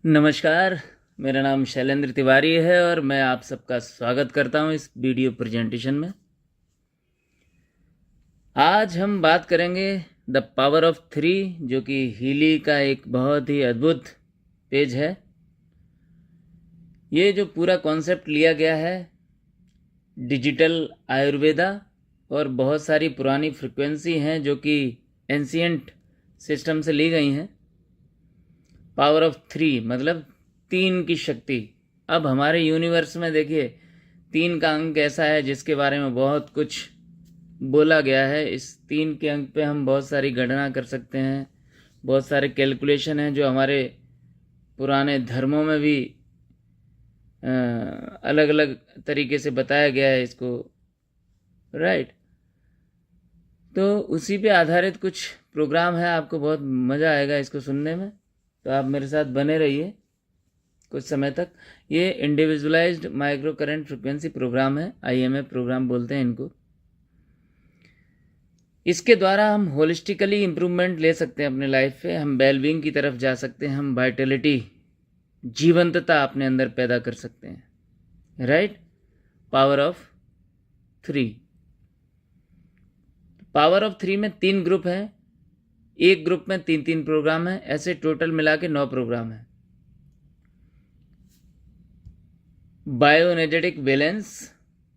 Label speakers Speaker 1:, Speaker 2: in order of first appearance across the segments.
Speaker 1: नमस्कार। मेरा नाम शैलेंद्र तिवारी है और मैं आप सबका स्वागत करता हूं इस वीडियो प्रेजेंटेशन में। आज हम बात करेंगे द पावर ऑफ थ्री, जो कि हीली का एक बहुत ही अद्भुत पेज है। ये जो पूरा कॉन्सेप्ट लिया गया है डिजिटल आयुर्वेदा और बहुत सारी पुरानी फ्रिक्वेंसी हैं जो कि एंशिएंट सिस्टम से ली गई हैं। पावर ऑफ थ्री मतलब 3 की शक्ति। अब हमारे यूनिवर्स में देखिए 3 का अंक ऐसा है जिसके बारे में बहुत कुछ बोला गया है। इस 3 के अंक पे हम बहुत सारी गणना कर सकते हैं, बहुत सारे कैलकुलेशन हैं जो हमारे पुराने धर्मों में भी अलग अलग तरीके से बताया गया है इसको, राइट। तो उसी पे आधारित कुछ प्रोग्राम है, आपको बहुत मज़ा आएगा इसको सुनने में, तो आप मेरे साथ बने रहिए कुछ समय तक। ये individualised micro current frequency programme है, आईएमए प्रोग्राम बोलते हैं इनको। इसके द्वारा हम होलिस्टिकली इम्प्रूवमेंट ले सकते हैं अपने लाइफ पे, हम वेलबींग की तरफ जा सकते हैं, हम वाइटलिटी, जीवंतता अपने अंदर पैदा कर सकते हैं, right. Power of three. Power of three में 3 ग्रुप हैं, एक ग्रुप में 3 प्रोग्राम है, ऐसे टोटल मिला के 9 प्रोग्राम है। Bio energetic balance,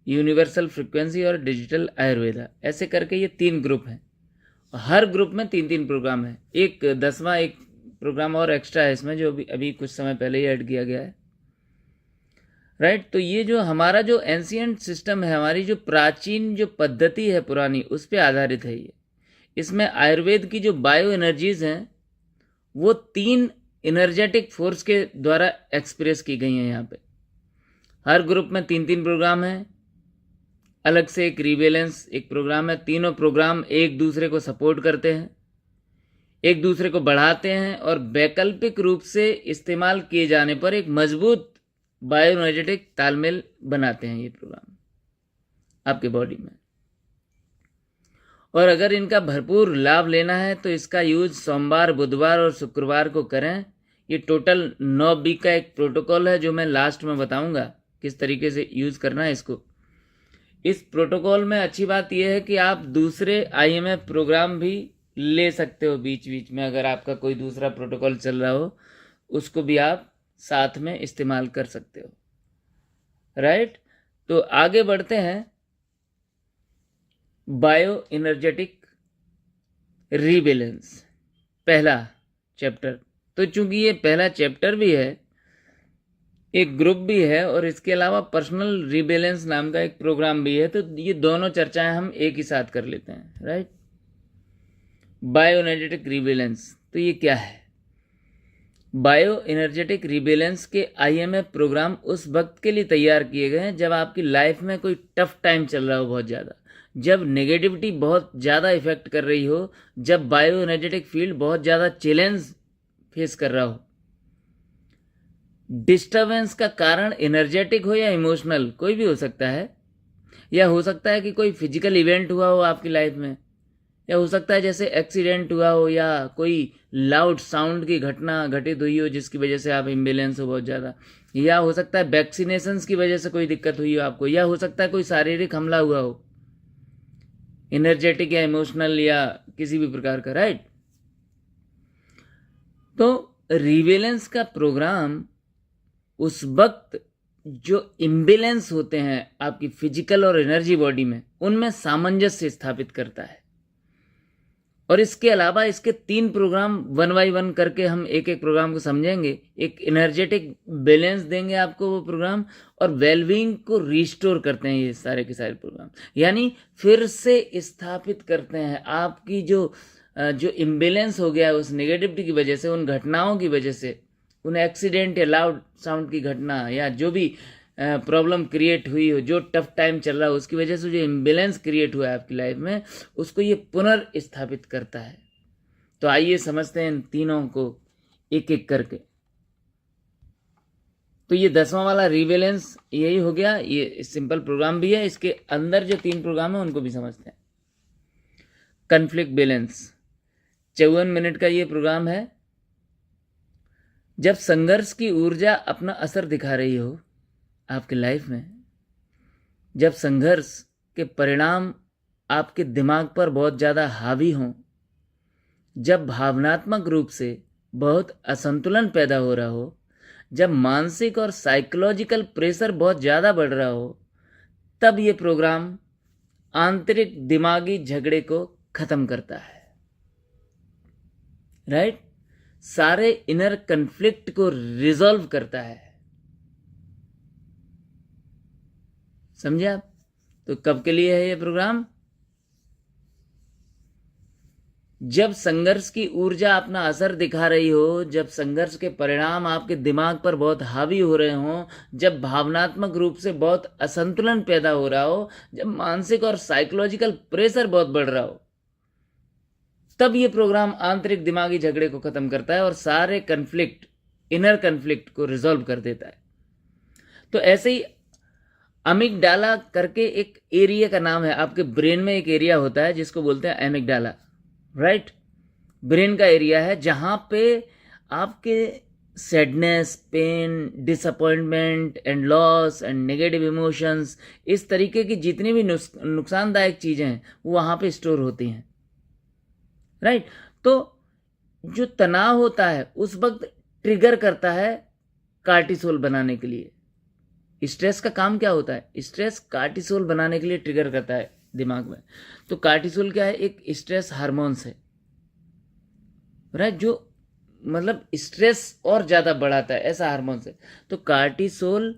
Speaker 1: universal frequency और डिजिटल आयुर्वेदा, ऐसे करके ये 3 ग्रुप हैं। हर ग्रुप में 3 प्रोग्राम है। एक 10वां एक प्रोग्राम और एक्स्ट्रा है इसमें, जो अभी कुछ समय पहले ही ऐड किया गया है, राइट। तो ये जो हमारा जो एंशिएंट सिस्टम है, हमारी जो प्राचीन जो पद्धति है पुरानी, उस पर आधारित है ये। इसमें आयुर्वेद की जो बायो एनर्जीज हैं वो 3 एनर्जेटिक फोर्स के द्वारा एक्सप्रेस की गई हैं। यहाँ पे हर ग्रुप में 3 प्रोग्राम हैं, अलग से एक रिवेलेंस एक प्रोग्राम है। तीनों प्रोग्राम एक दूसरे को सपोर्ट करते हैं, एक दूसरे को बढ़ाते हैं और वैकल्पिक रूप से इस्तेमाल किए जाने पर एक मजबूत बायो एनर्जेटिक तालमेल बनाते हैं ये प्रोग्राम आपके बॉडी में। और अगर इनका भरपूर लाभ लेना है तो इसका यूज सोमवार, बुधवार और शुक्रवार को करें। ये टोटल 9B का एक प्रोटोकॉल है जो मैं लास्ट में बताऊंगा किस तरीके से यूज करना है इसको। इस प्रोटोकॉल में अच्छी बात यह है कि आप दूसरे आईएमएफ प्रोग्राम भी ले सकते हो बीच बीच में, अगर आपका कोई दूसरा प्रोटोकॉल चल रहा हो उसको भी आप साथ में इस्तेमाल कर सकते हो, राइट। तो आगे बढ़ते हैं। बायो एनर्जेटिक रीबैलेंस, पहला चैप्टर। तो चूंकि ये पहला चैप्टर भी है, एक ग्रुप भी है और इसके अलावा पर्सनल रीबैलेंस नाम का एक प्रोग्राम भी है, तो ये दोनों चर्चाएं हम एक ही साथ कर लेते हैं, राइट। बायो एनर्जेटिक रीबैलेंस, तो ये क्या है? बायो एनर्जेटिक रीबैलेंस के आईएमएफ प्रोग्राम उस वक्त के लिए तैयार किए गए हैं जब आपकी लाइफ में कोई टफ टाइम चल रहा हो, बहुत ज़्यादा, जब नेगेटिविटी बहुत ज़्यादा इफेक्ट कर रही हो, जब बायो एनर्जेटिक फील्ड बहुत ज़्यादा चैलेंज फेस कर रहा हो। डिस्टर्बेंस का कारण एनर्जेटिक हो या इमोशनल, कोई भी हो सकता है, या हो सकता है कि कोई फिजिकल इवेंट हुआ हो आपकी लाइफ में, या हो सकता है जैसे एक्सीडेंट हुआ हो या कोई लाउड साउंड की घटना घटित हुई हो जिसकी वजह से आप इम्बेलेंस हो बहुत ज़्यादा, या हो सकता है वैक्सीनेशंस की वजह से कोई दिक्कत हुई हो आपको, या हो सकता है कोई शारीरिक हमला हुआ हो, एनर्जेटिक या इमोशनल या किसी भी प्रकार का, राइट। तो रिवेलेंस का प्रोग्राम उस वक्त जो इम्बेलेंस होते हैं आपकी फिजिकल और एनर्जी बॉडी में, उनमें सामंजस्य स्थापित करता है। और इसके अलावा इसके 3 प्रोग्राम 1 बाय 1 करके हम एक एक प्रोग्राम को समझेंगे। एक एनर्जेटिक बैलेंस देंगे आपको वो प्रोग्राम, और वेलबींग को रिस्टोर करते हैं ये सारे के सारे प्रोग्राम, यानी फिर से स्थापित करते हैं आपकी जो इम्बेलेंस हो गया है उस नेगेटिविटी की वजह से, उन घटनाओं की वजह से, उन एक्सीडेंट या लाउड साउंड की घटना या जो भी प्रॉब्लम क्रिएट हुई हो, जो टफ टाइम चल रहा हो, उसकी वजह से जो इम्बेलेंस क्रिएट हुआ है आपकी लाइफ में, उसको ये पुनर्स्थापित करता है। तो आइए समझते हैं इन तीनों को एक एक करके। तो ये 10वां वाला रीबैलेंस यही हो गया, ये सिंपल प्रोग्राम भी है। इसके अंदर जो 3 प्रोग्राम है उनको भी समझते हैं। कॉन्फ्लिक्ट बैलेंस 54 मिनट का ये प्रोग्राम है। जब संघर्ष की ऊर्जा अपना असर दिखा रही हो आपके लाइफ में, जब संघर्ष के परिणाम आपके दिमाग पर बहुत ज़्यादा हावी हों, जब भावनात्मक रूप से बहुत असंतुलन पैदा हो रहा हो, जब मानसिक और साइकोलॉजिकल प्रेशर बहुत ज़्यादा बढ़ रहा हो, तब ये प्रोग्राम आंतरिक दिमागी झगड़े को ख़त्म करता है। राइट? सारे इनर कन्फ्लिक्ट को रिजॉल्व करता है। समझे आप? तो कब के लिए है ये प्रोग्राम? जब संघर्ष की ऊर्जा अपना असर दिखा रही हो, जब संघर्ष के परिणाम आपके दिमाग पर बहुत हावी हो रहे हों, जब भावनात्मक रूप से बहुत असंतुलन पैदा हो रहा हो, जब मानसिक और साइकोलॉजिकल प्रेशर बहुत बढ़ रहा हो, तब ये प्रोग्राम आंतरिक दिमागी झगड़े को खत्म करता है और सारे कन्फ्लिक्ट, इनर कन्फ्लिक्ट को रिजॉल्व कर देता है। तो ऐसे ही अमिगडाला करके एक एरिया का नाम है, आपके ब्रेन में एक एरिया होता है जिसको बोलते हैं अमिगडाला। राइट? ब्रेन का एरिया है जहां पे आपके sadness, pain, disappointment and loss and negative emotions, इस तरीके की जितनी भी नुकसानदायक चीजें हैं वो वहां पे स्टोर होती हैं। राइट? तो जो तनाव होता है उस वक्त ट्रिगर करता है कार्टिसोल बनाने के लिए। स्ट्रेस का काम क्या होता है? स्ट्रेस कार्टिसोल बनाने के लिए ट्रिगर करता है दिमाग में। तो कार्टिसोल क्या है? एक स्ट्रेस हार्मोन्स है। राइट? जो मतलब स्ट्रेस और ज्यादा बढ़ाता है, ऐसा हार्मोन्स है। तो कार्टिसोल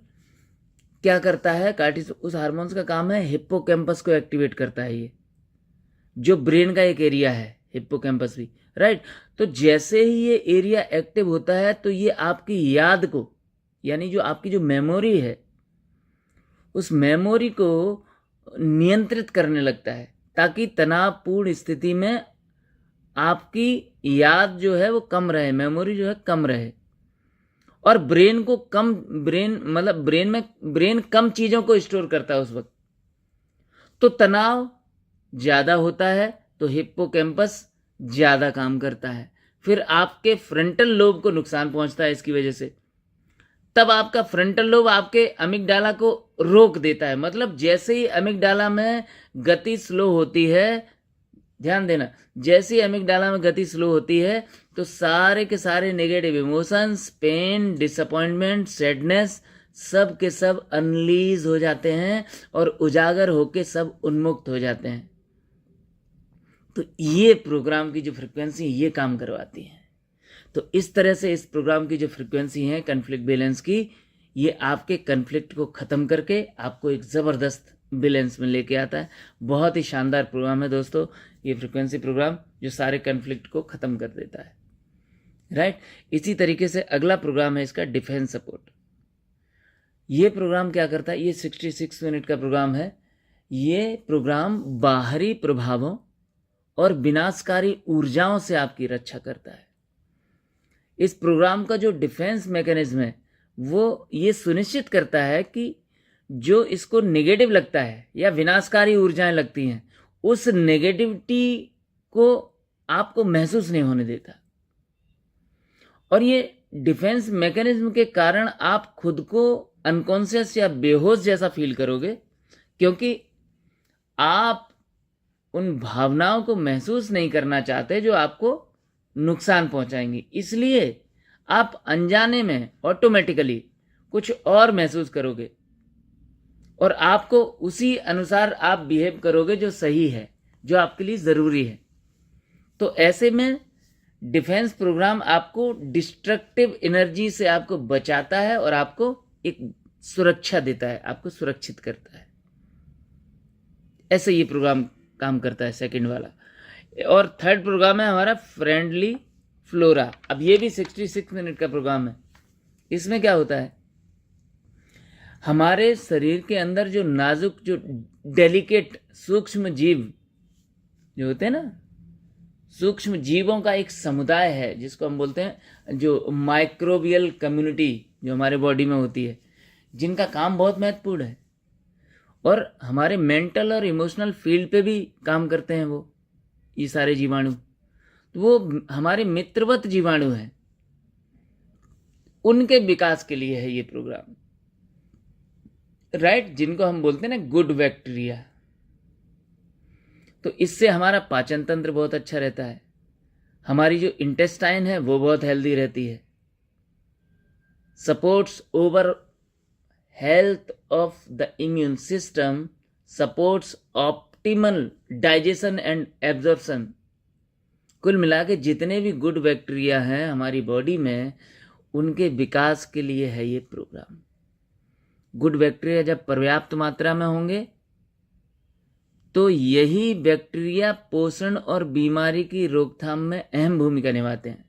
Speaker 1: क्या करता है? कार्टिसोल, उस हार्मोन्स का काम है हिप्पोकैम्पस को एक्टिवेट करता है, ये जो ब्रेन का एक एरिया है, हिप्पोकैम्पस भी। राइट? तो जैसे ही ये एरिया एक्टिव होता है तो ये आपकी याद को, यानी जो आपकी जो मेमोरी है, उस मेमोरी को नियंत्रित करने लगता है ताकि तनावपूर्ण स्थिति में आपकी याद जो है वो कम रहे, मेमोरी जो है कम रहे। और ब्रेन को कम, ब्रेन कम चीजों को स्टोर करता है उस वक्त। तो तनाव ज्यादा होता है तो हिप्पोकैम्पस ज्यादा काम करता है, फिर आपके फ्रंटल लोब को नुकसान पहुंचता है इसकी वजह से। तब आपका फ्रंटल लोब आपके अमिगडाला को रोक देता है। मतलब जैसे ही अमिगडाला में गति स्लो होती है, ध्यान देना, जैसे ही अमिगडाला में गति स्लो होती है तो सारे के सारे negative emotions, pain, disappointment, sadness, सब के सब अनलीज हो जाते हैं और उजागर होके सब उन्मुक्त हो जाते हैं। तो ये प्रोग्राम की जो फ्रिक्वेंसी ये काम करवाती है। तो इस तरह से इस प्रोग्राम की जो फ्रिक्वेंसी है कन्फ्लिक्ट बैलेंस की, ये आपके कन्फ्लिक्ट को ख़त्म करके आपको एक ज़बरदस्त बैलेंस में लेके आता है। बहुत ही शानदार प्रोग्राम है दोस्तों ये फ्रिक्वेंसी प्रोग्राम, जो सारे कन्फ्लिक्ट को ख़त्म कर देता है। राइट? इसी तरीके से अगला प्रोग्राम है इसका डिफेंस सपोर्ट। ये प्रोग्राम क्या करता है? ये 66 मिनट का प्रोग्राम है। ये प्रोग्राम बाहरी प्रभावों और विनाशकारी ऊर्जाओं से आपकी रक्षा करता है। इस प्रोग्राम का जो डिफेंस मैकेनिज्म है वो ये सुनिश्चित करता है कि जो इसको नेगेटिव लगता है या विनाशकारी ऊर्जाएं लगती हैं, उस नेगेटिविटी को आपको महसूस नहीं होने देता। और ये डिफेंस मैकेनिज्म के कारण आप खुद को अनकॉन्शियस या बेहोश जैसा फील करोगे, क्योंकि आप उन भावनाओं को महसूस नहीं करना चाहते जो आपको नुकसान पहुंचाएंगी। इसलिए आप अनजाने में ऑटोमेटिकली कुछ और महसूस करोगे और आपको उसी अनुसार आप बिहेव करोगे जो सही है, जो आपके लिए ज़रूरी है। तो ऐसे में डिफेंस प्रोग्राम आपको डिस्ट्रक्टिव एनर्जी से आपको बचाता है और आपको एक सुरक्षा देता है, आपको सुरक्षित करता है। ऐसे ये प्रोग्राम काम करता है, सेकंड वाला। और थर्ड प्रोग्राम है हमारा फ्रेंडली फ्लोरा। अब ये भी 66 मिनट का प्रोग्राम है। इसमें क्या होता है? हमारे शरीर के अंदर जो नाजुक, जो डेलिकेट सूक्ष्म जीव जो होते हैं ना, सूक्ष्म जीवों का एक समुदाय है जिसको हम बोलते हैं जो माइक्रोबियल कम्युनिटी, जो हमारे बॉडी में होती है, जिनका काम बहुत महत्वपूर्ण है और हमारे मेंटल और इमोशनल फील्ड पे भी काम करते हैं वो, ये सारे जीवाणु। तो वो हमारे मित्रवत जीवाणु हैं। उनके विकास के लिए है ये प्रोग्राम, राइट, जिनको हम बोलते हैं ना गुड बैक्टीरिया। तो इससे हमारा पाचन तंत्र बहुत अच्छा रहता है, हमारी जो इंटेस्टाइन है वो बहुत हेल्दी रहती है, supports over health of the immune system, supports optimal digestion and absorption. कुल मिला के जितने भी गुड बैक्टीरिया हैं हमारी बॉडी में, उनके विकास के लिए है ये प्रोग्राम। गुड बैक्टीरिया जब पर्याप्त मात्रा में होंगे तो यही बैक्टीरिया पोषण और बीमारी की रोकथाम में अहम भूमिका निभाते हैं।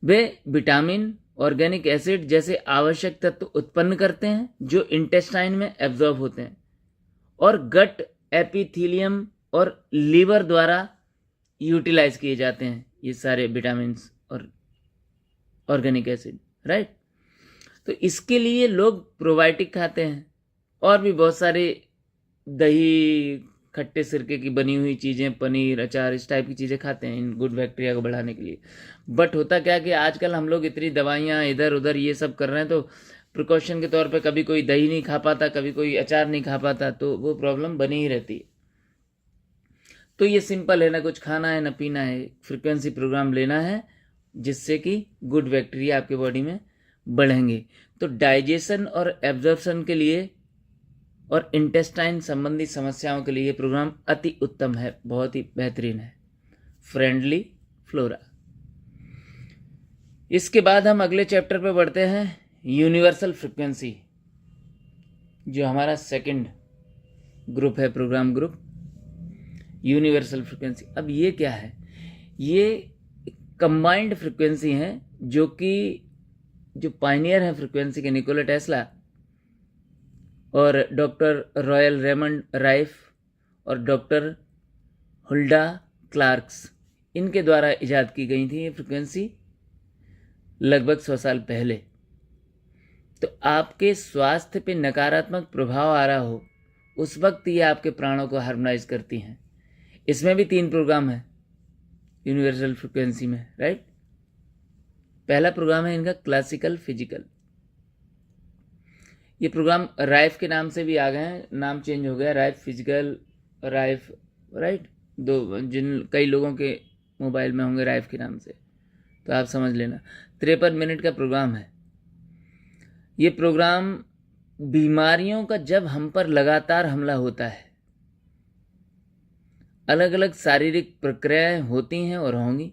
Speaker 1: वे विटामिन, ऑर्गेनिक एसिड जैसे आवश्यक तत्व उत्पन्न करते हैं जो इंटेस्टाइन में एब्जॉर्ब होते हैं और गट एपिथेलियम और लीवर द्वारा यूटिलाइज किए जाते हैं ये सारे विटामिन और ऑर्गेनिक एसिड, राइट। तो इसके लिए लोग प्रोबायोटिक खाते हैं और भी बहुत सारे दही, खट्टे सिरके की बनी हुई चीज़ें, पनीर, अचार, इस टाइप की चीज़ें खाते हैं इन गुड बैक्टीरिया को बढ़ाने के लिए। बट होता क्या कि आजकल हम लोग इतनी दवाइयाँ इधर उधर ये सब कर रहे हैं, तो प्रिकॉशन के तौर पे कभी कोई दही नहीं खा पाता, कभी कोई अचार नहीं खा पाता, तो वो प्रॉब्लम बनी ही रहती है। तो ये सिंपल है, ना कुछ खाना है ना पीना है, फ्रिक्वेंसी प्रोग्राम लेना है जिससे कि गुड बैक्टीरिया आपके बॉडी में बढ़ेंगे। तो डाइजेशन और एब्जॉर्प्शन के लिए और इंटेस्टाइन संबंधी समस्याओं के लिए ये प्रोग्राम अति उत्तम है, बहुत ही बेहतरीन है। Friendly flora. इसके बाद हम अगले चैप्टर पे बढ़ते हैं, यूनिवर्सल फ्रिक्वेंसी, जो हमारा सेकंड ग्रुप है, प्रोग्राम ग्रुप यूनिवर्सल फ्रिक्वेंसी। अब ये क्या है? ये कंबाइंड फ्रिक्वेंसी है जो पायनियर है फ्रिक्वेंसी के, निकोला टेस्ला और डॉक्टर रॉयल रेमंड राइफ और डॉक्टर हुल्डा क्लार्क्स, इनके द्वारा इजाद की गई थी ये फ्रिक्वेंसी लगभग 100 साल पहले। तो आपके स्वास्थ्य पे नकारात्मक प्रभाव आ रहा हो उस वक्त ये आपके प्राणों को हार्मोनाइज करती हैं। इसमें भी 3 प्रोग्राम है यूनिवर्सल फ्रिक्वेंसी में, राइट। पहला प्रोग्राम है इनका क्लासिकल फिजिकल। ये प्रोग्राम राइफ के नाम से भी आ गए हैं, नाम चेंज हो गया, राइफ फिजिकल, राइफ, राइट। कई लोगों के मोबाइल में होंगे राइफ के नाम से, तो आप समझ लेना। 53 मिनट का प्रोग्राम है। ये प्रोग्राम बीमारियों का जब हम पर लगातार हमला होता है, अलग अलग शारीरिक प्रक्रियाएं होती हैं और होंगी।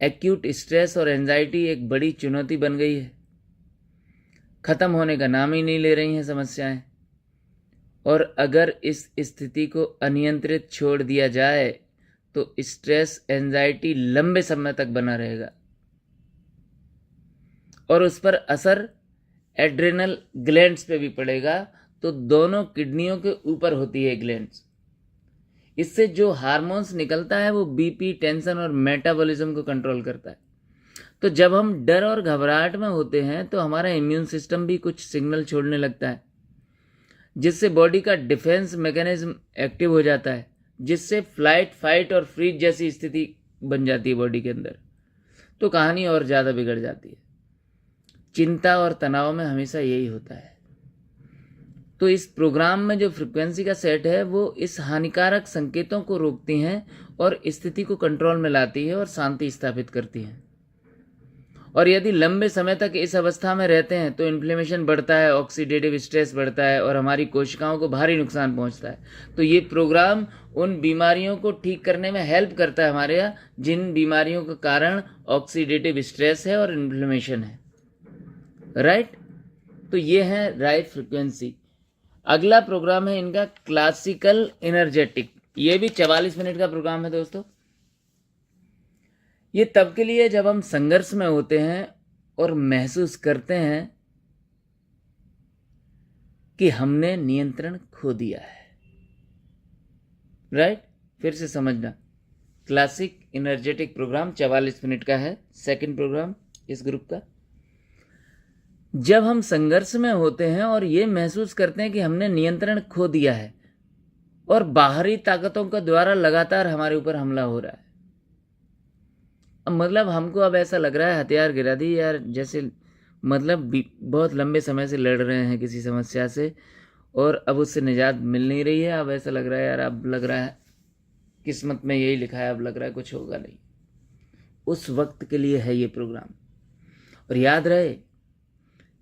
Speaker 1: एक्यूट स्ट्रेस और एंजाइटी एक बड़ी चुनौती बन गई है, खत्म होने का नाम ही नहीं ले रही हैं समस्याएं। और अगर इस स्थिति को अनियंत्रित छोड़ दिया जाए तो स्ट्रेस, एंजाइटी लंबे समय तक बना रहेगा और उस पर असर एड्रेनल ग्लैंड्स पे भी पड़ेगा। तो दोनों किडनियों के ऊपर होती है ग्लैंड्स। इससे जो हार्मोन्स निकलता है वो बीपी, टेंशन और मेटाबॉलिज्म को कंट्रोल करता है। तो जब हम डर और घबराहट में होते हैं तो हमारा इम्यून सिस्टम भी कुछ सिग्नल छोड़ने लगता है, जिससे बॉडी का डिफेंस मैकेनिज्म एक्टिव हो जाता है, जिससे फ्लाइट, फाइट और फ्रीज जैसी स्थिति बन जाती है बॉडी के अंदर। तो कहानी और ज़्यादा बिगड़ जाती है। चिंता और तनाव में हमेशा यही होता है। तो इस प्रोग्राम में जो फ्रिक्वेंसी का सेट है वो इस हानिकारक संकेतों को रोकती हैं और स्थिति को कंट्रोल में लाती है और शांति स्थापित करती है। और यदि लंबे समय तक इस अवस्था में रहते हैं तो इन्फ्लेमेशन बढ़ता है, ऑक्सीडेटिव स्ट्रेस बढ़ता है और हमारी कोशिकाओं को भारी नुकसान पहुंचता है। तो ये प्रोग्राम उन बीमारियों को ठीक करने में हेल्प करता है हमारे यहाँ, जिन बीमारियों का कारण ऑक्सीडेटिव स्ट्रेस है और इन्फ्लेमेशन है, राइट। तो ये है राइट फ्रिक्वेंसी। अगला प्रोग्राम है इनका क्लासिकल एनर्जेटिक। ये भी 44 मिनट का प्रोग्राम है दोस्तों। ये तब के लिए जब हम संघर्ष में होते हैं और महसूस करते हैं कि हमने नियंत्रण खो दिया है, राइट। फिर से समझना, क्लासिक एनर्जेटिक प्रोग्राम 44 मिनट का है, सेकंड प्रोग्राम इस ग्रुप का। जब हम संघर्ष में होते हैं और ये महसूस करते हैं कि हमने नियंत्रण खो दिया है और बाहरी ताकतों के द्वारा लगातार हमारे ऊपर हमला हो रहा है, मतलब हमको अब ऐसा लग रहा है हथियार गिरा दी यार, जैसे मतलब बहुत लंबे समय से लड़ रहे हैं किसी समस्या से और अब उससे निजात मिल नहीं रही है। अब ऐसा लग रहा है यार, अब लग रहा है किस्मत में यही लिखा है, अब लग रहा है कुछ होगा नहीं। उस वक्त के लिए है ये प्रोग्राम। और याद रहे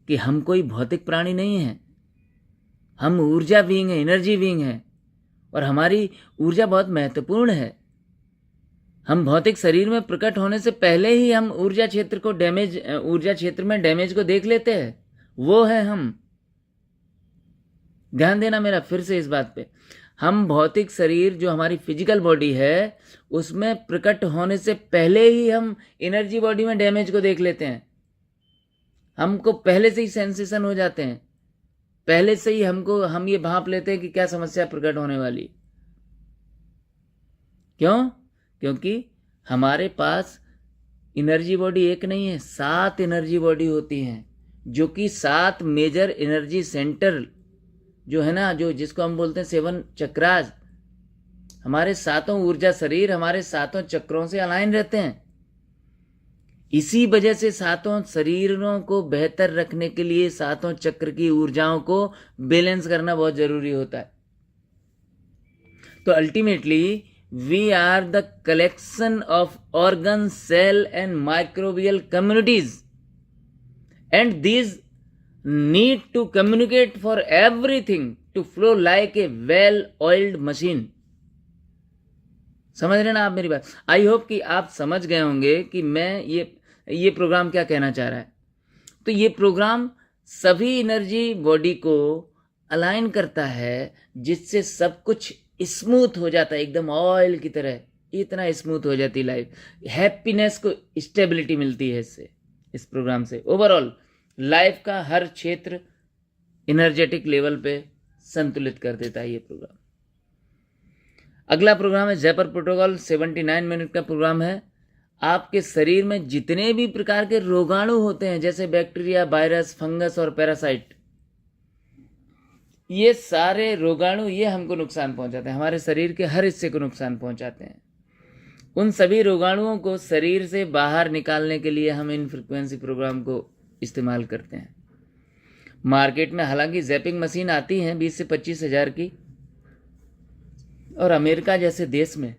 Speaker 1: कि हम कोई भौतिक प्राणी नहीं है, हम ऊर्जा बीइंग है, एनर्जी बीइंग है और हमारी ऊर्जा बहुत महत्वपूर्ण है। हम भौतिक शरीर में प्रकट होने से पहले ही हम ऊर्जा क्षेत्र में डैमेज को देख लेते हैं। वो है हम। ध्यान देना मेरा फिर से इस बात पे। हम भौतिक शरीर जो हमारी फिजिकल बॉडी है उसमें प्रकट होने से पहले ही हम एनर्जी बॉडी में डैमेज को देख लेते हैं। हमको पहले से ही सेंसेशन हो जाते हैं, पहले से ही हम ये भांप लेते हैं कि क्या समस्या प्रकट होने वाली। क्यों? क्योंकि हमारे पास एनर्जी बॉडी एक नहीं है, 7 एनर्जी बॉडी होती हैं, जो कि 7 मेजर एनर्जी सेंटर जो है ना, जो जिसको हम बोलते हैं 7 चक्रास, हमारे 7 ऊर्जा शरीर हमारे 7 चक्रों से अलाइन रहते हैं। इसी वजह से 7 शरीरों को बेहतर रखने के लिए 7 चक्र की ऊर्जाओं को बैलेंस करना बहुत जरूरी होता है। तो ultimately we are the collection of organ, cell and microbial communities, and these need to communicate for everything to flow like a well oiled machine. समझ रहे ना आप मेरी बात? आई होप कि आप समझ गए होंगे कि मैं ये प्रोग्राम क्या कहना चाह रहा है। तो ये प्रोग्राम सभी एनर्जी बॉडी को अलाइन करता है, जिससे सब कुछ स्मूथ हो जाता है, एकदम ऑयल की तरह इतना स्मूथ हो जाती लाइफ। हैप्पीनेस को स्टेबिलिटी मिलती है इससे, इस प्रोग्राम से। ओवरऑल लाइफ का हर क्षेत्र एनर्जेटिक लेवल पे संतुलित कर देता है ये प्रोग्राम। अगला प्रोग्राम है जयपुर प्रोटोकॉल। 79 मिनट का प्रोग्राम है। आपके शरीर में जितने भी प्रकार के रोगाणु होते हैं, जैसे बैक्टीरिया, वायरस, फंगस और पैरासाइट, ये सारे रोगाणु ये हमको नुकसान पहुंचाते हैं, हमारे शरीर के हर हिस्से को नुकसान पहुंचाते हैं। उन सभी रोगाणुओं को शरीर से बाहर निकालने के लिए हम इन फ्रीक्वेंसी प्रोग्राम को इस्तेमाल करते हैं। मार्केट में हालांकि जैपिंग मशीन आती हैं 20 से 25 हज़ार की, और अमेरिका जैसे देश में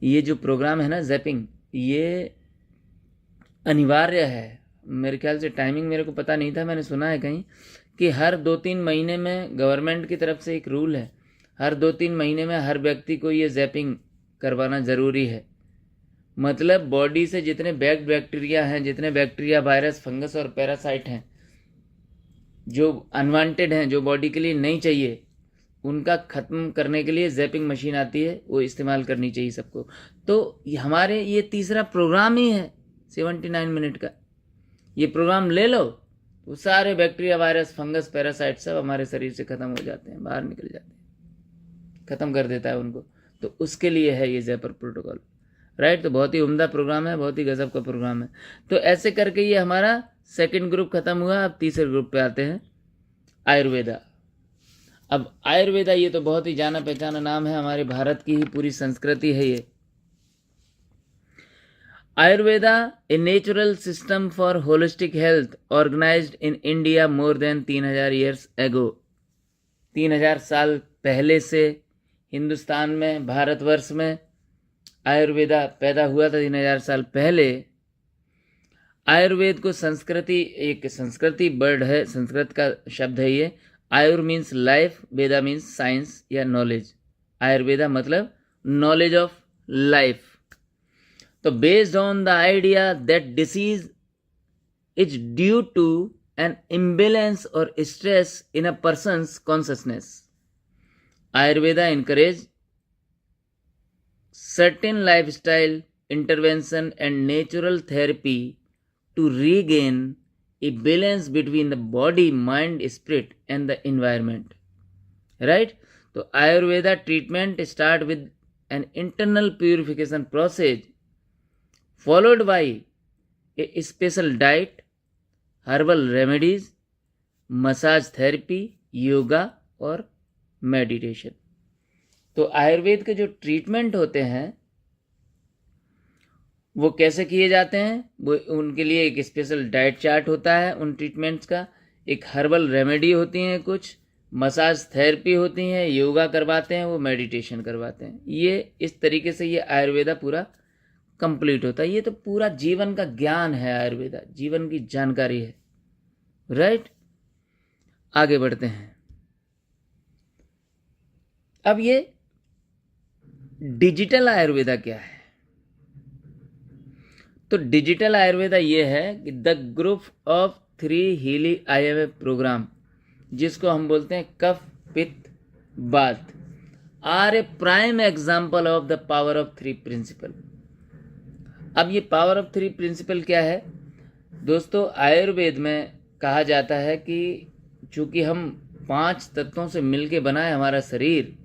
Speaker 1: ये जो प्रोग्राम है ना जैपिंग, ये अनिवार्य है। मेरे ख्याल से टाइमिंग मेरे को पता नहीं था, मैंने सुना है कहीं कि हर 2-3 महीने में गवर्नमेंट की तरफ से एक रूल है, हर 2-3 महीने में हर व्यक्ति को ये जैपिंग करवाना ज़रूरी है। मतलब बॉडी से जितने बैड बैक्टीरिया हैं, जितने बैक्टीरिया, वायरस, फंगस और पैरासाइट हैं जो अनवांटेड हैं, जो बॉडी के लिए नहीं चाहिए, उनका ख़त्म करने के लिए जैपिंग मशीन आती है, वो इस्तेमाल करनी चाहिए सबको। तो हमारे ये तीसरा प्रोग्राम ही है 79 मिनट का। ये प्रोग्राम ले लो तो सारे बैक्टीरिया, वायरस, फंगस, पैरासाइट सब हमारे शरीर से ख़त्म हो जाते हैं, बाहर निकल जाते हैं, ख़त्म कर देता है उनको। तो उसके लिए है ये जयपुर प्रोटोकॉल, राइट। तो बहुत ही उम्दा प्रोग्राम है, बहुत ही गजब का प्रोग्राम है। तो ऐसे करके ये हमारा सेकंड ग्रुप ख़त्म हुआ। अब तीसरे ग्रुप पे आते हैं, आयुर्वेदा। अब आयुर्वेदा ये तो बहुत ही जाना पहचाना नाम है, हमारे भारत की ही पूरी संस्कृति है ये। Ayurveda, a natural system for holistic health, organised in India more than 3000 years ago. 3000 साल पहले से हिंदुस्तान में, भारतवर्ष में आयुर्वेदा पैदा हुआ था। 3000 साल पहले आयुर्वेद को संस्कृति, एक संस्कृति वर्ड है, संस्कृत का शब्द है ये। Ayur means life, Veda means science या नॉलेज। आयुर्वेदा मतलब नॉलेज ऑफ लाइफ। तो based on the idea that disease is due to an imbalance और stress in a person's consciousness, Ayurveda encourage certain lifestyle intervention and natural therapy to regain a balance between the body, mind, spirit and the environment, right? तो Ayurveda treatment start with an internal purification process followed by a special diet, herbal remedies, massage therapy, yoga और meditation. तो आयुर्वेद के जो treatment होते हैं वो कैसे किए जाते हैं, वो उनके लिए एक स्पेशल डाइट चार्ट होता है उन ट्रीटमेंट्स का, एक हर्बल रेमेडी होती हैं, कुछ मसाज थेरेपी होती हैं, योगा करवाते हैं, वो मेडिटेशन करवाते हैं। ये इस तरीके से ये आयुर्वेदा पूरा कंप्लीट होता है। ये तो पूरा जीवन का ज्ञान है, आयुर्वेदा जीवन की जानकारी है। राइट, आगे बढ़ते हैं। अब ये डिजिटल आयुर्वेदा क्या है? तो डिजिटल आयुर्वेदा ये है कि द ग्रुप ऑफ 3 हीली IMF प्रोग्राम, जिसको हम बोलते हैं Kapha Pitta Vata, are a prime example of the power of 3 principle. अब ये पावर ऑफ 3 प्रिंसिपल क्या है दोस्तों? आयुर्वेद में कहा जाता है कि चूंकि हम 5 तत्वों से मिलके बना है हमारा शरीर,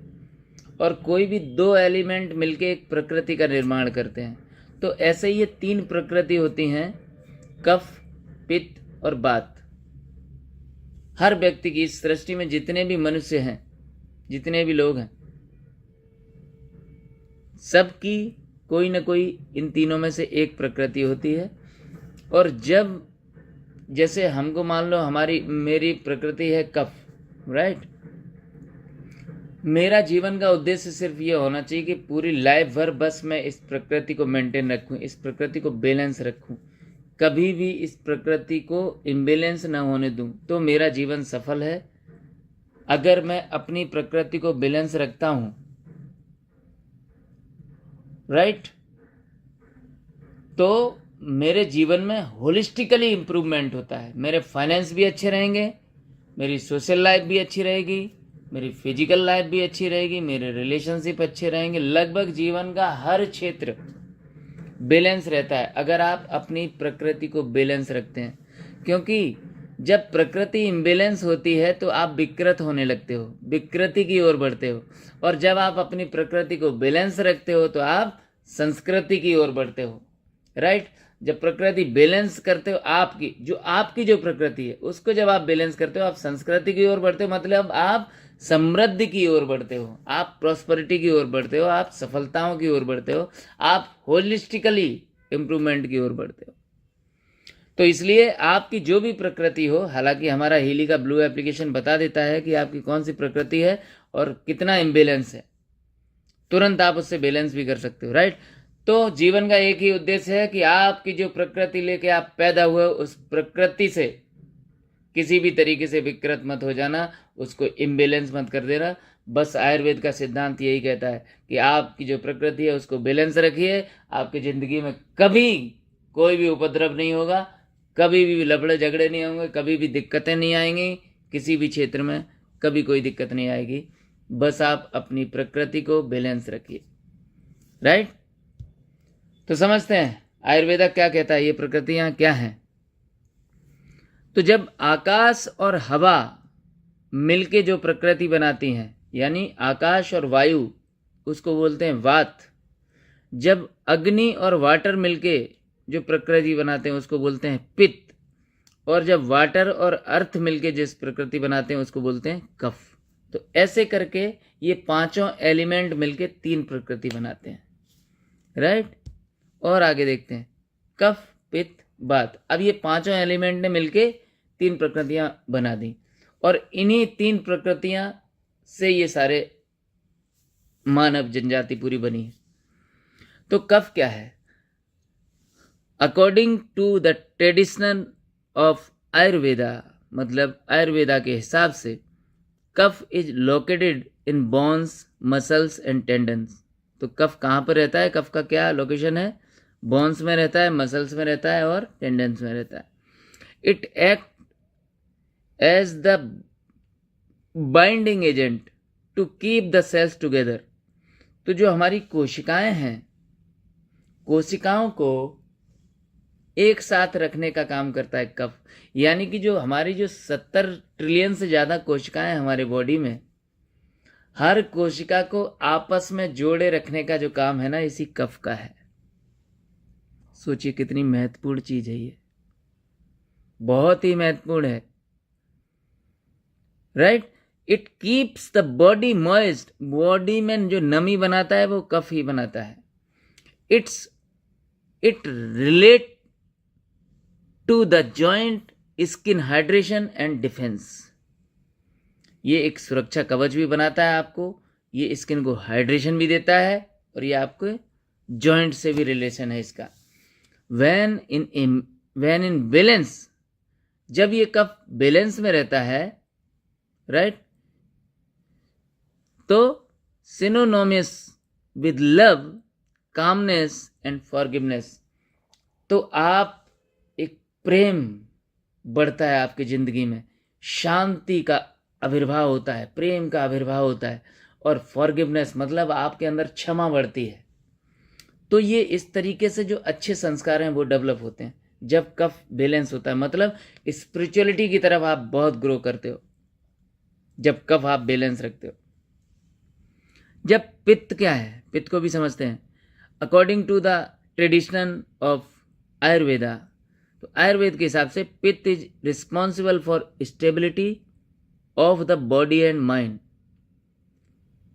Speaker 1: और कोई भी 2 एलिमेंट मिलके एक प्रकृति का निर्माण करते हैं, तो ऐसे ही ये 3 प्रकृति होती हैं, कफ पित्त और वात। हर व्यक्ति की इस सृष्टि में जितने भी मनुष्य हैं, जितने भी लोग हैं, सबकी कोई ना कोई इन तीनों में से एक प्रकृति होती है। और जब जैसे हमको मान लो मेरी प्रकृति है कफ, राइट, मेरा जीवन का उद्देश्य सिर्फ ये होना चाहिए कि पूरी लाइफ भर बस मैं इस प्रकृति को मेंटेन रखूं, इस प्रकृति को बैलेंस रखूं, कभी भी इस प्रकृति को इम्बैलेंस ना होने दूं, तो मेरा जीवन सफल है। अगर मैं अपनी प्रकृति को बैलेंस रखता हूं, राइट, तो मेरे जीवन में होलिस्टिकली इंप्रूवमेंट होता है। मेरे फाइनेंस भी अच्छे रहेंगे, मेरी सोशल लाइफ भी अच्छी रहेगी, मेरी फिजिकल लाइफ भी अच्छी रहेगी, मेरे रिलेशनशिप अच्छे रहेंगे, लगभग जीवन का हर क्षेत्र बैलेंस रहता है अगर आप अपनी प्रकृति को बैलेंस रखते हैं। क्योंकि जब प्रकृति इम्बैलेंस होती है तो आप विकृत होने लगते हो, विकृति की ओर बढ़ते हो, और जब आप अपनी प्रकृति को बैलेंस रखते हो तो आप संस्कृति की ओर बढ़ते हो। राइट, जब प्रकृति बैलेंस करते हो, आपकी जो प्रकृति है उसको जब आप बैलेंस करते हो, आप संस्कृति की ओर बढ़ते हो, मतलब आप समृद्धि की ओर बढ़ते हो, आप प्रॉस्पेरिटी की ओर बढ़ते हो, आप सफलताओं की ओर बढ़ते हो, आप होलिस्टिकली इंप्रूवमेंट की ओर बढ़ते हो। तो इसलिए आपकी जो भी प्रकृति हो, हालांकि हमारा हीली का ब्लू एप्लीकेशन बता देता है कि आपकी कौन सी प्रकृति है और कितना इम्बैलेंस है, तुरंत आप उससे बैलेंस भी कर सकते हो। राइट, तो जीवन का एक ही उद्देश्य है कि आपकी जो प्रकृति लेके आप पैदा हुए, उस प्रकृति से किसी भी तरीके से विकृत मत हो जाना, उसको इम्बैलेंस मत कर देना। बस आयुर्वेद का सिद्धांत यही कहता है कि आपकी जो प्रकृति है उसको बैलेंस रखिए, आपकी जिंदगी में कभी कोई भी उपद्रव नहीं होगा, कभी भी लफड़े झगड़े नहीं होंगे, कभी भी दिक्कतें नहीं आएंगी, किसी भी क्षेत्र में कभी कोई दिक्कत नहीं आएगी। बस आप अपनी प्रकृति को बैलेंस रखिए। राइट, तो समझते हैं आयुर्वेदा क्या कहता है, ये प्रकृतियां क्या हैं। तो जब आकाश और हवा मिलके जो प्रकृति बनाती हैं, यानी आकाश और वायु, उसको बोलते हैं वात। जब अग्नि और वाटर मिलके जो प्रकृति बनाते हैं उसको बोलते हैं पित्त। और जब वाटर और अर्थ मिलके जिस प्रकृति बनाते हैं उसको बोलते हैं कफ। तो ऐसे करके ये 5 एलिमेंट मिलके 3 प्रकृति बनाते हैं। राइट, और आगे देखते हैं कफ पित्त वात। अब ये 5 एलिमेंट ने मिलके 3 प्रकृतियां बना दी, और इन्हीं 3 प्रकृतियां से ये सारे मानव जनजाति पूरी बनी है। तो कफ क्या है? According to the tradition of Ayurveda, मतलब आयुर्वेदा के हिसाब से कफ is located in bones muscles and tendons. तो कफ कहाँ पर रहता है? कफ का क्या लोकेशन है? बोन्स में रहता है, मसल्स में रहता है और टेंडन्स में रहता है। It act as the binding agent to keep the cells together. तो जो हमारी कोशिकाएं हैं, कोशिकाओं को एक साथ रखने का काम करता है कफ। यानी कि जो हमारी जो 70 ट्रिलियन से ज़्यादा कोशिकाएं हैं हमारे बॉडी में, हर कोशिका को आपस में जोड़े रखने का जो काम है ना, इसी कफ का है। सोचिए कितनी महत्वपूर्ण चीज है ये, बहुत ही महत्वपूर्ण है। Right, it keeps the body moist. Body में जो नमी बनाता है वो कफ ही बनाता है। It relate to the joint skin hydration and defence. ये एक सुरक्षा कवच भी बनाता है आपको, ये स्किन को हाइड्रेशन भी देता है, और ये आपके जॉइंट से भी रिलेशन है इसका। व्हेन इन बैलेंस, जब ये कफ बैलेंस में रहता है, राइट, तो synonymous with love, calmness and forgiveness, तो आप एक प्रेम बढ़ता है आपकी जिंदगी में, शांति का आविर्भाव होता है, प्रेम का आविर्भाव होता है, और फॉरगिवनेस मतलब आपके अंदर क्षमा बढ़ती है। तो ये इस तरीके से जो अच्छे संस्कार हैं वो डेवलप होते हैं जब कफ बैलेंस होता है। मतलब स्पिरिचुअलिटी की तरफ आप बहुत ग्रो करते हो जब कफ आप बैलेंस रखते हो। जब पित्त क्या है, पित्त को भी समझते हैं। According to the tradition of Ayurveda, तो आयुर्वेद के हिसाब से Pitta is responsible for stability of the body and mind.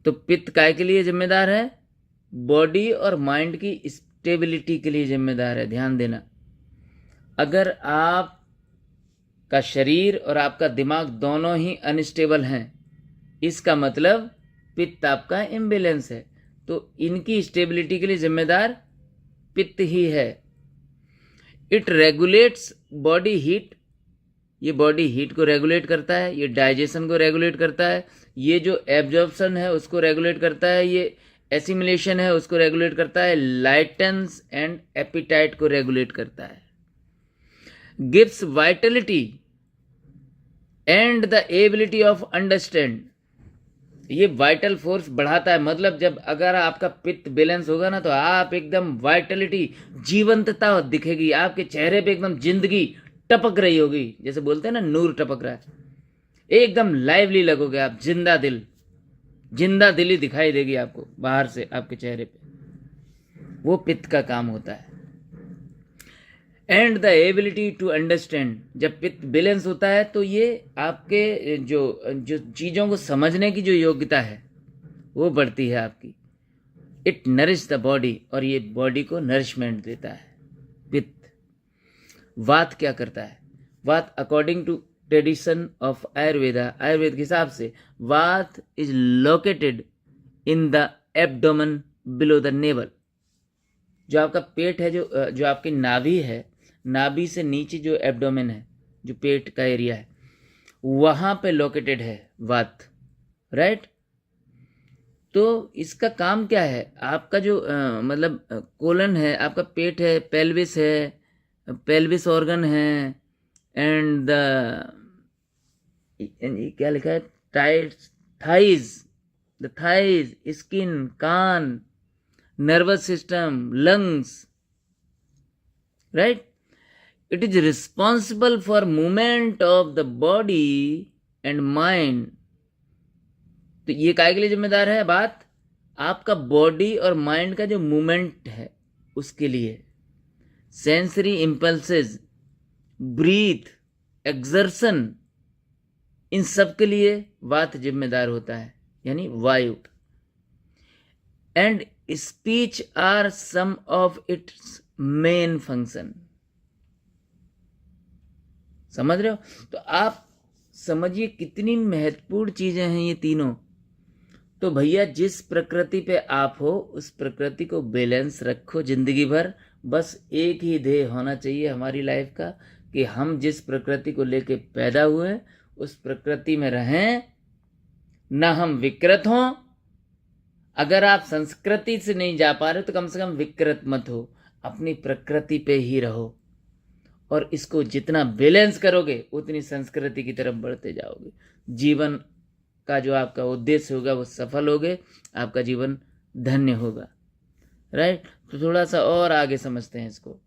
Speaker 1: तो पित्त काय के लिए जिम्मेदार है? बॉडी और माइंड की स्टेबिलिटी के लिए जिम्मेदार है। ध्यान देना, अगर आप का शरीर और आपका दिमाग दोनों ही अनस्टेबल हैं, इसका मतलब पित्त आपका इम्बैलेंस है। तो इनकी स्टेबिलिटी के लिए जिम्मेदार पित्त ही है। इट रेगुलेट्स बॉडी हीट, ये बॉडी हीट को रेगुलेट करता है, ये डाइजेशन को रेगुलेट करता है, ये जो एब्जॉर्प्शन है उसको रेगुलेट करता है, ये एसिमिलेशन है उसको रेगुलेट करता है, लाइटेंस एंड एपिटाइट को रेगुलेट करता है, gives Vitality and the ability of understand, ये वाइटल फोर्स बढ़ाता है। मतलब जब अगर आपका पित्त बैलेंस होगा ना, तो आप एकदम वाइटलिटी, जीवंतता दिखेगी आपके चेहरे पे, एकदम जिंदगी टपक रही होगी, जैसे बोलते हैं ना नूर टपक रहा है, एकदम लाइवली लगोगे आप, जिंदा दिली दिखाई देगी आपको बाहर से आपके चेहरे पे। वो पित्त का काम होता है। And the ability to understand, जब पित्त बैलेंस होता है तो ये आपके जो चीज़ों को समझने की जो योग्यता है वो बढ़ती है आपकी। इट नरिश द बॉडी, और ये बॉडी को नरिशमेंट देता है पित्त। वात क्या करता है? Vata according to tradition of Ayurveda, Ayurveda के हिसाब से Vata is located in the abdomen below the navel. जो आपका पेट है, जो आपकी नाभि है, नाभि से नीचे जो एब्डोमेन है, जो पेट का एरिया है, वहां पे लोकेटेड है वात, राइट। तो इसका काम क्या है? आपका जो मतलब कोलन है, आपका पेट है, पेल्विस है, पेल्विस ऑर्गन है, एंड क्या लिखा है, थाइज, द थाइज, स्किन, कान, nervous system, lungs, right. It is responsible for movement of the body and mind. तो ये काय के लिए जिम्मेदार है? बात आपका बॉडी और माइंड का जो मूवमेंट है उसके लिए, सेंसरी इंपल्सेस, ब्रीथ, एक्सर्शन, इन सब के लिए वात जिम्मेदार होता है, यानी वायु। And speech are some of its main function. समझ रहे हो? तो आप समझिए कितनी महत्वपूर्ण चीजें हैं ये तीनों। तो भैया जिस प्रकृति पे आप हो उस प्रकृति को बैलेंस रखो जिंदगी भर। बस एक ही ध्येय होना चाहिए हमारी लाइफ का कि हम जिस प्रकृति को लेके पैदा हुए उस प्रकृति में रहें, ना हम विकृत हों। अगर आप संस्कृति से नहीं जा पा रहे तो कम से कम विकृत मत हो, अपनी प्रकृति पे ही रहो। और इसको जितना बैलेंस करोगे उतनी संस्कृति की तरफ बढ़ते जाओगे। जीवन का जो आपका उद्देश्य होगा वो सफल होगे, आपका जीवन धन्य होगा, राइट। तो थोड़ा सा और आगे समझते हैं इसको।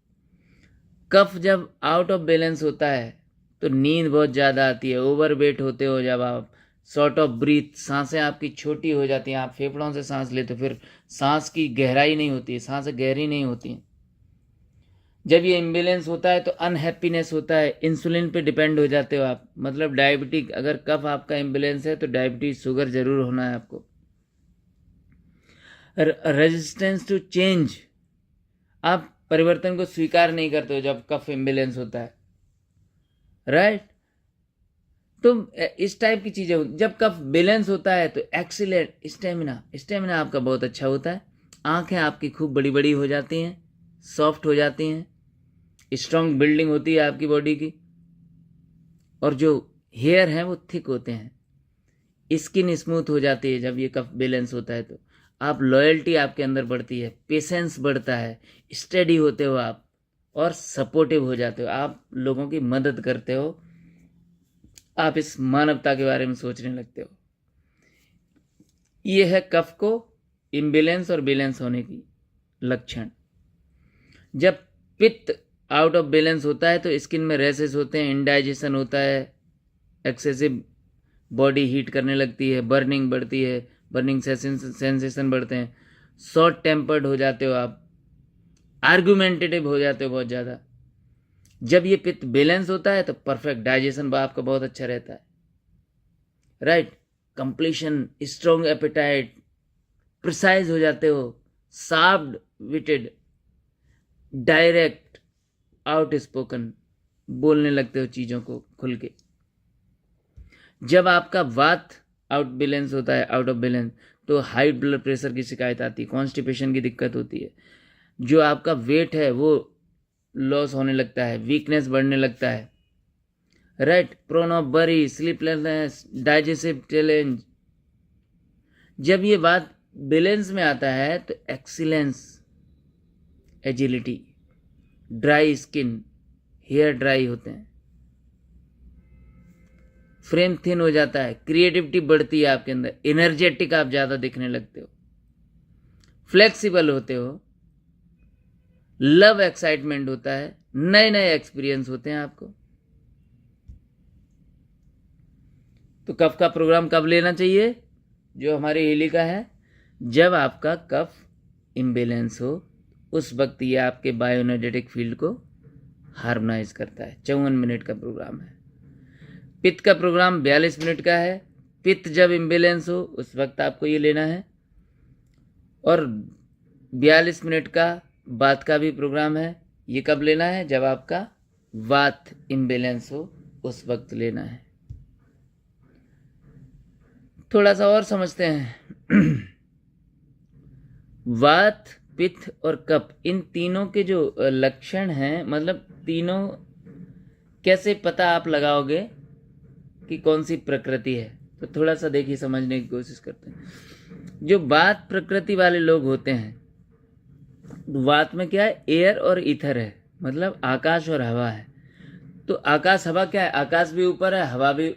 Speaker 1: कफ जब आउट ऑफ बैलेंस होता है तो नींद बहुत ज़्यादा आती है, ओवरवेट होते हो जब आप, शॉर्ट ऑफ ब्रीथ, सांसें आपकी छोटी हो जाती हैं, आप फेफड़ों से सांस लेते हो, फिर सांस की गहराई नहीं होती है, सांसें गहरी नहीं होती हैं। जब ये इम्बैलेंस होता है तो अनहैप्पीनेस होता है, इंसुलिन पे डिपेंड हो जाते हो आप, मतलब डायबिटिक। अगर कफ आपका इम्बैलेंस है तो डायबिटीज, शुगर जरूर होना है आपको। रेजिस्टेंस टू चेंज, आप परिवर्तन को स्वीकार नहीं करते हो जब कफ इम्बेलेंस होता है, राइट। तो इस टाइप की चीजें होती। जब कफ बैलेंस होता है तो एक्सीलेंट स्टेमिना आपका बहुत अच्छा होता है। आंखें आपकी खूब बड़ी बड़ी हो जाती हैं, सॉफ्ट हो जाती हैं, स्ट्रॉन्ग बिल्डिंग होती है आपकी बॉडी की, और जो हेयर हैं वो थिक होते हैं, स्किन स्मूथ हो जाती है जब ये कफ बैलेंस होता है। तो आप लॉयल्टी आपके अंदर बढ़ती है, पेशेंस बढ़ता है, स्टेडी होते हो आप, और सपोर्टिव हो जाते हो, आप लोगों की मदद करते हो, आप इस मानवता के बारे में सोचने लगते हो। ये है कफ को इम्बैलेंस और बैलेंस होने की लक्षण। जब पित्त आउट ऑफ बैलेंस होता है तो स्किन में रैसेस होते हैं, इंडाइजेशन होता है, एक्सेसिव बॉडी हीट करने लगती है, बर्निंग बढ़ती है, बर्निंग सेंसेशन बढ़ते हैं, शॉर्ट टेम्पर्ड हो जाते हो आप, आर्गुमेंटेटिव हो जाते हो बहुत ज़्यादा। जब ये पित्त बैलेंस होता है तो परफेक्ट डाइजेशन आपका बहुत अच्छा रहता है, right. Complexion, strong appetite, precise हो जाते हो, sharp witted, direct, outspoken, बोलने लगते हो चीज़ों को खुल के। जब आपका वात आउट बैलेंस होता है, आउट ऑफ बैलेंस, तो हाई ब्लड प्रेशर की शिकायत आती है, कॉन्स्टिपेशन की दिक्कत होती है, जो आपका वेट है वो लॉस होने लगता है, वीकनेस बढ़ने लगता है, राइट। प्रोनोबरी, स्लीपलेसनेस, डाइजेस्टिव चैलेंज। जब ये बात बैलेंस में आता है तो excellence, agility, dry skin, hair dry होते हैं, फ्रेम थिन हो जाता है, क्रिएटिविटी बढ़ती है आपके अंदर, एनर्जेटिक आप ज़्यादा दिखने लगते हो, फ्लेक्सिबल होते हो, लव एक्साइटमेंट होता है, नए नए एक्सपीरियंस होते हैं आपको। तो कफ का प्रोग्राम कब लेना चाहिए? जो हमारे हेली का है, जब आपका कफ इम्बेलेंस हो, उस वक्त ये आपके बायोएनर्जेटिक फील्ड को हार्मोनाइज करता है। 54 मिनट का प्रोग्राम है। पित्त का प्रोग्राम 42 मिनट का है। पित्त जब इम्बेलेंस हो उस वक्त आपको ये लेना है। और 42 मिनट का वात का भी प्रोग्राम है। ये कब लेना है? जब आपका वात इम्बेलेंस हो उस वक्त लेना है। थोड़ा सा और समझते हैं। वात, पित्त और कफ, इन तीनों के जो लक्षण हैं, मतलब तीनों कैसे पता आप लगाओगे कि कौन सी प्रकृति है, तो थोड़ा सा देखिए, समझने की कोशिश करते हैं। जो वात प्रकृति वाले लोग होते हैं, वात में क्या है? एयर और ईथर है, मतलब आकाश और हवा है। तो आकाश हवा क्या है? आकाश भी ऊपर है, हवा भी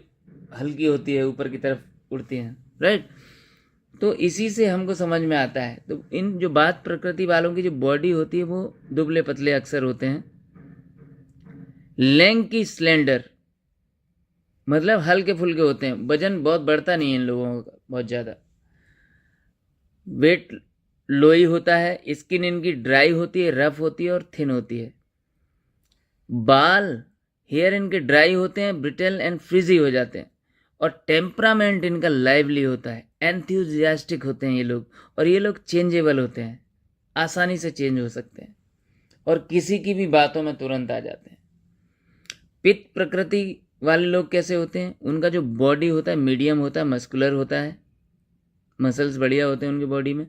Speaker 1: हल्की होती है, ऊपर की तरफ उड़ती है, राइट। तो इसी से हमको समझ में आता है। तो इन जो वात प्रकृति वालों की जो बॉडी होती है वो दुबले पतले अक्सर होते हैं, लैंकी स्लेंडर, मतलब हल्के फुल्के होते हैं, वजन बहुत बढ़ता नहीं है इन लोगों का बहुत ज़्यादा, वेट लोई होता है, स्किन इनकी ड्राई होती है, रफ होती है और थिन होती है। बाल, हेयर इनके ड्राई होते हैं, ब्रिटल एंड फ्रिजी हो जाते हैं। और टेम्परामेंट इनका लाइवली होता है, एंथुजियास्टिक होते हैं ये लोग। और ये लोग चेंजेबल होते हैं, आसानी से चेंज हो सकते हैं और किसी की भी बातों में तुरंत आ जाते हैं। पित्त प्रकृति वाले लोग कैसे होते हैं? उनका जो बॉडी होता है मीडियम होता है, मस्कुलर होता है, मसल्स बढ़िया होते हैं उनकी बॉडी में।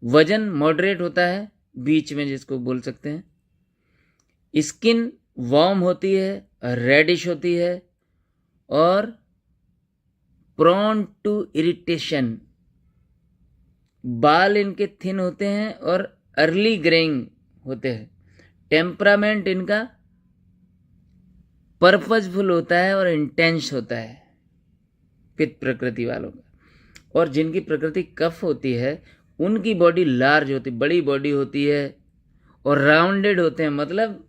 Speaker 1: वजन मॉडरेट होता है, बीच में जिसको बोल सकते हैं। स्किन वार्म होती है, रेडिश होती है और प्रोन टू इरिटेशन। बाल इनके थिन होते हैं और अर्ली ग्रेइंग होते हैं। टेम्परामेंट इनका पर्पजफुल होता है और इंटेंस होता है पित्त प्रकृति वालों का। और जिनकी प्रकृति कफ होती है उनकी बॉडी लार्ज होती, बड़ी बॉडी होती है और राउंडेड होते हैं, मतलब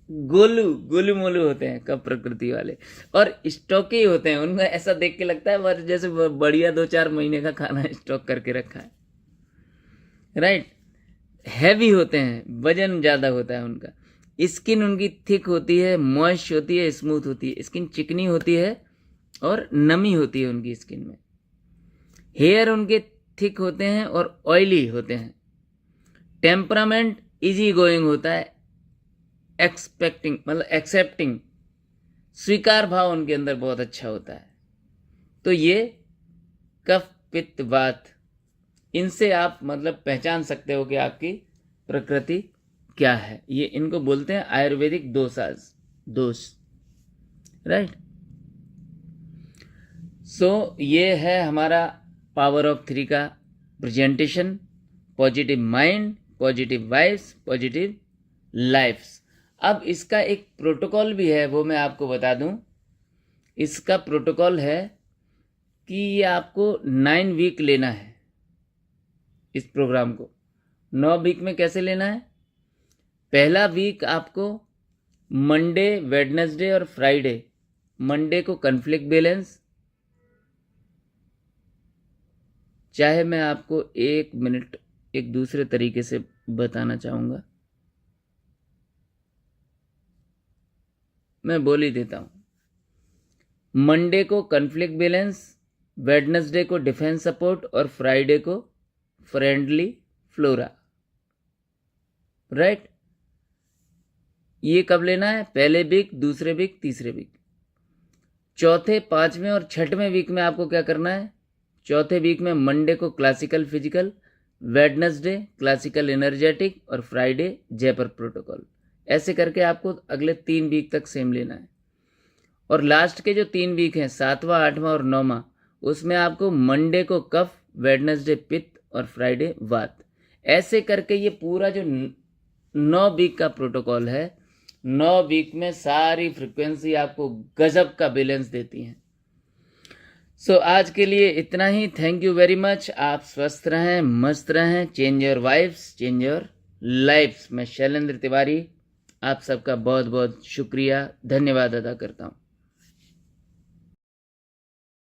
Speaker 1: गोलू मोलू होते हैं कफ प्रकृति वाले, और स्टॉकी होते हैं। उनमें ऐसा देख के लगता है जैसे बढ़िया 2-4 महीने का खाना स्टॉक करके रखा है, राइट। हैवी होते हैं, वजन ज़्यादा होता है उनका। स्किन उनकी थिक होती है, मॉइस्ट होती है, स्मूथ होती है। स्किन चिकनी होती है और नमी होती है उनकी स्किन में। हेयर उनके थिक होते हैं और ऑयली होते हैं। टेम्परामेंट इजी गोइंग होता है, एक्सपेक्टिंग मतलब एक्सेप्टिंग, स्वीकार भाव उनके अंदर बहुत अच्छा होता है। तो ये कफ पित्त वात, इनसे आप मतलब पहचान सकते हो कि आपकी प्रकृति क्या है। ये इनको बोलते हैं आयुर्वेदिक दोष, राइट। सो ये है हमारा पावर ऑफ 3 का presentation. Positive mind, positive vibes, positive lifes. अब इसका एक प्रोटोकॉल भी है, वो मैं आपको बता दूं। इसका प्रोटोकॉल है कि ये आपको 9 वीक लेना है। इस प्रोग्राम को 9 वीक में कैसे लेना है? पहला वीक आपको मंडे, वेडनेसडे और फ्राइडे। मंडे को कॉन्फ्लिक्ट बैलेंस, चाहे मैं आपको 1 मिनट एक दूसरे तरीके से बताना चाहूंगा, मैं बोल ही देता हूं। मंडे को कॉन्फ्लिक्ट बैलेंस, वेडनेसडे को डिफेंस सपोर्ट और फ्राइडे को फ्रेंडली फ्लोरा, राइट। ये कब लेना है? पहले वीक, दूसरे वीक, तीसरे वीक। चौथे, पांचवें और छठवें वीक में आपको क्या करना है? चौथे वीक में मंडे को classical physical, Wednesday classical energetic और फ्राइडे जयपुर प्रोटोकॉल। ऐसे करके आपको अगले 3 वीक तक सेम लेना है। और लास्ट के जो 3 वीक हैं, 7वां, 8वां और 9वां, उसमें आपको मंडे को कफ, वेडनेसडे पित्त और फ्राइडे वात। ऐसे करके ये पूरा जो 9 वीक का प्रोटोकॉल है, 9 वीक में सारी फ्रिक्वेंसी आपको गजब का बैलेंस देती हैं। सो आज के लिए इतना ही। Thank you very much. आप स्वस्थ रहें, मस्त रहें। Change your vibes, change your lifes. मैं शैलेंद्र तिवारी आप सबका बहुत बहुत शुक्रिया, धन्यवाद अदा करता हूँ।